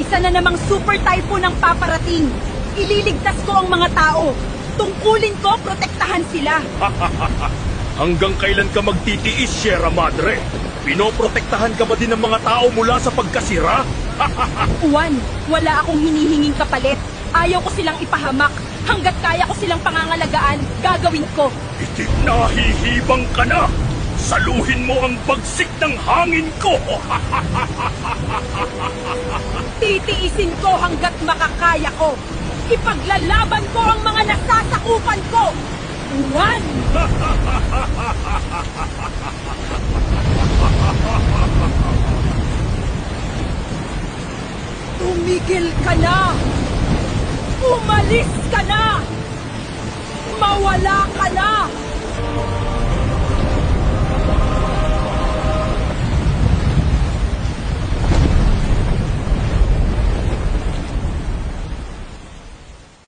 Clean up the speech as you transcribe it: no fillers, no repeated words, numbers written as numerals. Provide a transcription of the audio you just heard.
Isa na namang super typhoon ang paparating. Ililigtas ko ang mga tao. Tungkulin ko, protektahan sila. Hanggang kailan ka magtitiis, Sierra Madre? Pinoprotektahan ka ba din ng mga tao mula sa pagkasira? Juan, wala akong hinihinging kapalit. Ayaw ko silang ipahamak. Hanggat kaya ko silang pangangalagaan, gagawin ko. Itik nahihibang ka na! Saluhin mo ang bagsik ng hangin ko! Titiisin ko hanggat makakaya ko. Ipaglalaban ko ang mga nasasakupan ko. Juan! Tumigil ka na! Umalis ka na! Mawala ka na!